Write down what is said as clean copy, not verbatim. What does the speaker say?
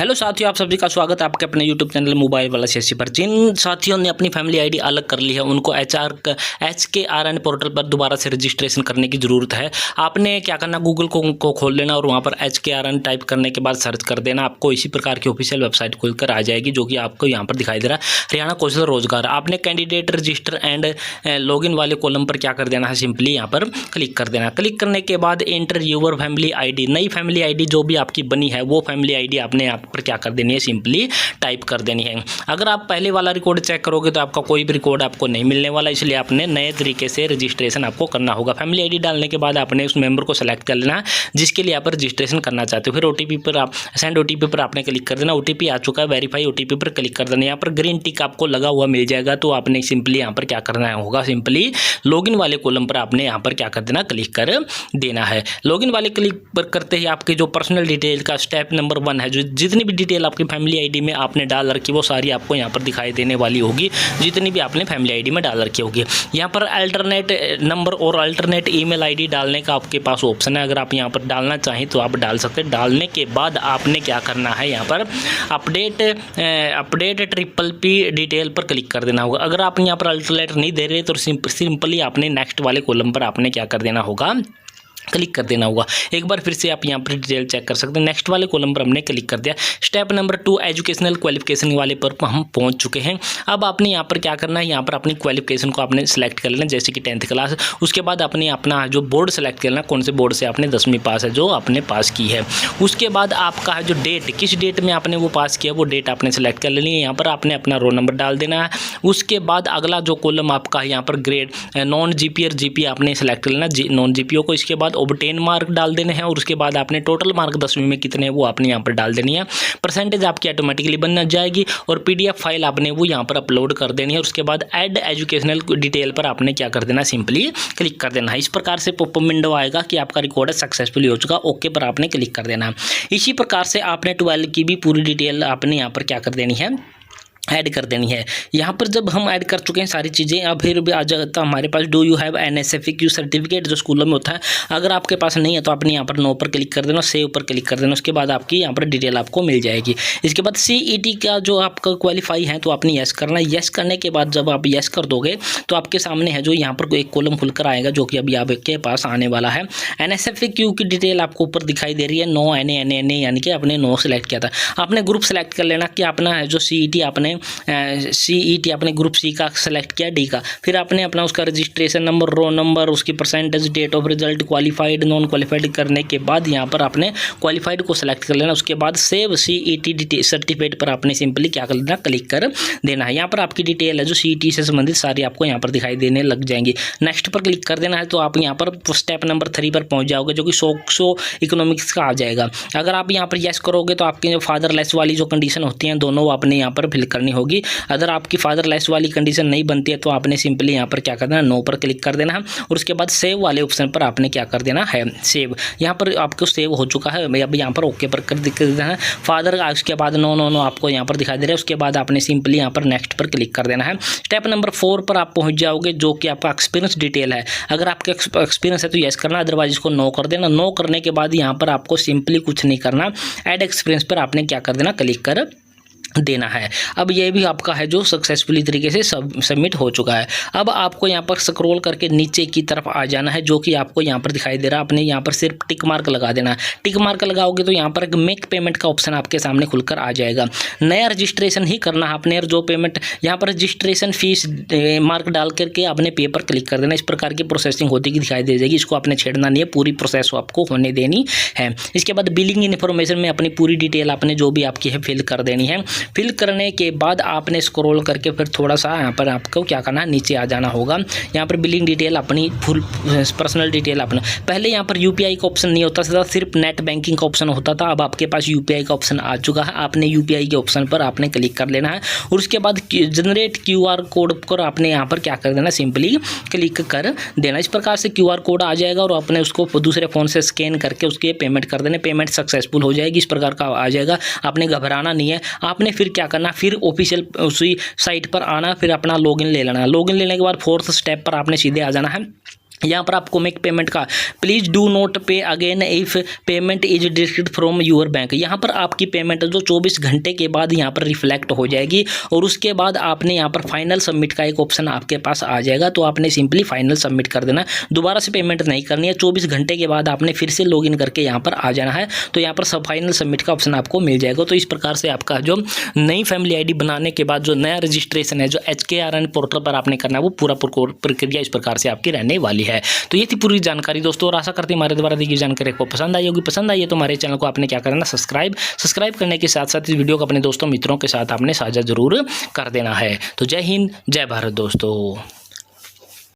Hello साथियों, आप सभी का स्वागत है आपके अपने यूट्यूब चैनल मोबाइल वाला शेषी पर। जिन साथियों ने अपनी फैमिली आईडी अलग कर ली है उनको HKRN पोर्टल पर दोबारा से रजिस्ट्रेशन करने की ज़रूरत है। आपने क्या करना, गूगल को खोल लेना और वहाँ पर HKRN टाइप करने के बाद सर्च कर देना। आपको इसी प्रकार की ऑफिशियल वेबसाइट खुलकर आ जाएगी, जो कि आपको यहाँ पर दिखाई दे रहा है हरियाणा कौशल रोजगार। आपने कैंडिडेट रजिस्टर एंड लॉगिन वाले कॉलम पर क्या कर देना है, सिंपली यहाँ पर क्लिक कर देना। क्लिक करने के बाद एंटर यूर फैमिली आईडी, नई फैमिली आईडी जो भी आपकी बनी है वो फैमिली आईडी आपने यहाँ पर क्या कर देनी है, सिंपली टाइप कर देनी है। अगर आप पहले वाला रिकॉर्ड चेक करोगे तो आपका कोई भी रिकॉर्ड आपको नहीं मिलने वाला, इसलिए आपने नए तरीके से रजिस्ट्रेशन आपको करना होगा। फैमिली आईडी डालने के बाद आपने उस मेंबर को सेलेक्ट कर लेना है जिसके लिए आप रजिस्ट्रेशन करना चाहते हो। फिर OTP पर आप सेंड OTP पर आपने क्लिक कर देना। OTP आ चुका है, वेरीफाई OTP पर क्लिक कर देना। यहाँ पर ग्रीन टिक आपको लगा हुआ मिल जाएगा, तो आपने सिंपली यहाँ पर क्या करना होगा, सिंपली लॉगिन वाले कॉलम पर आपने यहाँ पर क्या कर देना, क्लिक कर देना है। लॉगिन वाले क्लिक पर करते ही आपके जो पर्सनल डिटेल का स्टेप नंबर 1 है, जो जितनी भी डिटेल आपकी फैमिली आईडी में आपने डाल रखी वो सारी आपको यहाँ पर दिखाई देने वाली होगी, जितनी भी आपने फैमिली आईडी में डाल रखी होगी। यहाँ पर अल्टरनेट नंबर और अल्टरनेट ईमेल आईडी डालने का आपके पास ऑप्शन है। अगर आप यहाँ पर डालना चाहें तो आप डाल सकते हैं। डालने के बाद आपने क्या करना है, यहाँ पर अपडेट PPP डिटेल पर क्लिक कर देना होगा। अगर आप यहाँ पर अल्टरनेट नहीं दे रहे तो सिंपली आपने नेक्स्ट वाले कॉलम पर आपने क्या कर देना होगा, क्लिक कर देना होगा। एक बार फिर से आप यहाँ पर डिटेल चेक कर सकते हैं। नेक्स्ट वाले कॉलम पर हमने क्लिक कर दिया। स्टेप नंबर 2 एजुकेशनल क्वालिफिकेशन वाले पर हम पहुँच चुके हैं। अब आपने यहाँ पर क्या करना है, यहाँ पर अपनी क्वालिफिकेशन को आपने सेलेक्ट कर लेना, जैसे कि 10th क्लास। उसके बाद आपने अपना जो बोर्ड सेलेक्ट करना, कौन से बोर्ड से आपने 10वीं पास है जो आपने पास की है। उसके बाद आपका जो डेट, किस डेट में आपने वो पास किया वो डेट आपने सेलेक्ट कर लेनी है। यहाँ पर आपने अपना रोल नंबर डाल देना है। उसके बाद अगला जो कॉलम आपका है यहाँ पर ग्रेड नॉन GP और GP आपने सेलेक्ट कर लेना, नॉन GPO को। इसके बाद ऑब्टेन मार्क डाल देने हैं और उसके बाद आपने टोटल मार्क 10वीं में कितने हैं वो आपने यहाँ पर डाल देनी है। परसेंटेज आपकी ऑटोमेटिकली बन जाएगी और PDF फाइल आपने वो यहाँ पर अपलोड कर देनी है। उसके बाद ऐड एजुकेशनल डिटेल पर आपने क्या कर देना, सिंपली क्लिक कर देना है। इस प्रकार से पॉपअप विंडो आएगा कि आपका रिकॉर्ड सक्सेसफुली हो चुका, ओके पर आपने क्लिक कर देना है। इसी प्रकार से आपने 12 की भी पूरी डिटेल आपने यहाँ पर क्या कर देनी है, ऐड कर देनी है। यहाँ पर जब हम ऐड कर चुके हैं सारी चीज़ें, अब फिर भी आ जाता हमारे पास do you have NSFEQ certificate जो स्कूलों में होता है। अगर आपके पास नहीं है तो आपने यहाँ पर नो पर क्लिक कर देना, सेव पर क्लिक कर देना। उसके बाद आपकी यहाँ पर डिटेल आपको मिल जाएगी। इसके बाद CET का जो आपका क्वालिफाई है तो आपने यस करना है। यस करने के बाद जब आप यस कर दोगे तो आपके सामने है जो यहाँ पर एक कॉलम खुलकर आएगा, जो कि अभी आपके पास आने वाला है। NSFEQ की डिटेल आपको ऊपर दिखाई दे रही है, नो NA यानी कि आपने नो सेलेक्ट किया था। आपने ग्रुप सेलेक्ट कर लेना कि अपना है जो CET आपने CET आपने ग्रुप C का सेलेक्ट किया, D का। फिर आपने अपना उसका रजिस्ट्रेशन नंबर, रोल नंबर, उसकी percentage, date of result, qualified, non qualified करने के बाद यहाँ पर आपने क्वालिफाइड को सेलेक्ट कर लेना। उसके बाद सेव CET सर्टिफिकेट पर आपने सिंपली क्या कर देना, क्लिक कर देना है। यहाँ पर आपकी डिटेल है जो CET से संबंधित सारी आपको यहाँ पर दिखाई देने लग जाएंगी। नेक्स्ट पर क्लिक कर देना है तो आप यहाँ पर स्टेप नंबर 3 पर पहुँच जाओगे, जो कि सोक्सो इकोनॉमिक्स का आ जाएगा। अगर आप यहाँ पर यस करोगे तो आपकी जो फादरलेस वाली जो कंडीशन होती हैं दोनों आपने यहाँ पर फिल करनी होगी। अगर आपकी फादरलेस वाली कंडीशन नहीं बनती है तो आपने सिंपली यहाँ पर क्या कर देना, नो पर क्लिक कर देना है। और उसके बाद सेव वाले ऑप्शन पर आपने क्या कर देना है, सेव। यहाँ पर आपको सेव हो चुका है, अब यहाँ पर ओके पर कर देना है। फादर, उसके बाद नो आपको यहाँ पर दिखाई दे रहा है। उसके बाद आपने सिंपली यहाँ पर नेक्स्ट पर क्लिक कर देना है। स्टेप नंबर 4 पर आप पहुँच जाओगे, जो कि आपका एक्सपीरियंस डिटेल है। अगर आपका एक्सपीरियंस है तो यस करना, अदरवाइज इसको नो कर देना। नो करने के बाद यहाँ पर आपको सिंपली कुछ नहीं करना, ऐड एक्सपीरियंस पर आपने क्या कर देना, क्लिक कर देना है। अब ये भी आपका है जो सक्सेसफुली तरीके से सबमिट हो चुका है। अब आपको यहाँ पर स्क्रॉल करके नीचे की तरफ आ जाना है, जो कि आपको यहाँ पर दिखाई दे रहा है। आपने यहाँ पर सिर्फ टिक मार्क लगा देना है। टिक मार्क लगाओगे तो यहाँ पर एक मेक पेमेंट का ऑप्शन आपके सामने खुलकर आ जाएगा। नया रजिस्ट्रेशन ही करना है आपने, और जो पेमेंट यहाँ पर रजिस्ट्रेशन फीस मार्क डाल करके आपने पे पर क्लिक कर देना। इस प्रकार की प्रोसेसिंग होती की दिखाई दे जाएगी। इसको आपने छेड़ना नहीं है, पूरी प्रोसेस आपको होने देनी है। इसके बाद बिलिंग इन्फॉर्मेशन में अपनी पूरी डिटेल आपने जो भी आपकी है फिल कर देनी है। फिल करने के बाद आपने स्क्रॉल करके फिर थोड़ा सा यहाँ पर आपको क्या करना है, नीचे आ जाना होगा। यहाँ पर बिलिंग डिटेल अपनी फुल पर्सनल डिटेल अपना, पहले यहाँ पर UPI का ऑप्शन नहीं होता था, सिर्फ नेट बैंकिंग का ऑप्शन होता था। अब आपके पास UPI का ऑप्शन आ चुका है। आपने UPI के ऑप्शन पर आपने क्लिक कर लेना है और उसके बाद जनरेट QR कोड पर आपने यहाँ पर क्या कर देना, सिंपली क्लिक कर देना। इस प्रकार से QR कोड आ जाएगा और आपने उसको दूसरे फ़ोन से स्कैन करके उसके पेमेंट कर देना। पेमेंट सक्सेसफुल हो जाएगी, इस प्रकार का आ जाएगा। आपने घबराना नहीं है। आपने फिर क्या करना, फिर ऑफिशियल उसी साइट पर आना, फिर अपना लॉगिन ले लेना। लॉगिन लेने के बाद 4th स्टेप पर आपने सीधे आ जाना है। यहाँ पर आपको मेक पेमेंट का प्लीज़ डू नॉट पे again if payment is deducted from your bank. यहाँ पर आपकी पेमेंट जो 24 घंटे के बाद यहाँ पर रिफ्लेक्ट हो जाएगी और उसके बाद आपने यहाँ पर फाइनल सबमिट का एक ऑप्शन आपके पास आ जाएगा। तो आपने सिंपली फाइनल सबमिट कर देना, दोबारा से पेमेंट नहीं करनी है। 24 घंटे के बाद आपने फिर से लॉगिन करके यहाँ पर आ जाना है, तो यहाँ पर सब फाइनल सबमिट का ऑप्शन आपको मिल जाएगा। तो इस प्रकार से आपका जो नई फैमिली ID बनाने के बाद जो नया रजिस्ट्रेशन है जो HKRN पोर्टल पर आपने करना है वो पूरा प्रक्रिया इस प्रकार से आपकी रहने वाली है। तो ये थी पूरी जानकारी दोस्तों, और आशा करते हैं हमारे द्वारा दी गई जानकारी आपको पसंद आई होगी। पसंद आई है तो हमारे चैनल को आपने क्या करना, सब्सक्राइब करने के साथ साथ इस वीडियो को अपने दोस्तों मित्रों के साथ आपने साझा जरूर कर देना है। तो जय हिंद, जय भारत दोस्तों।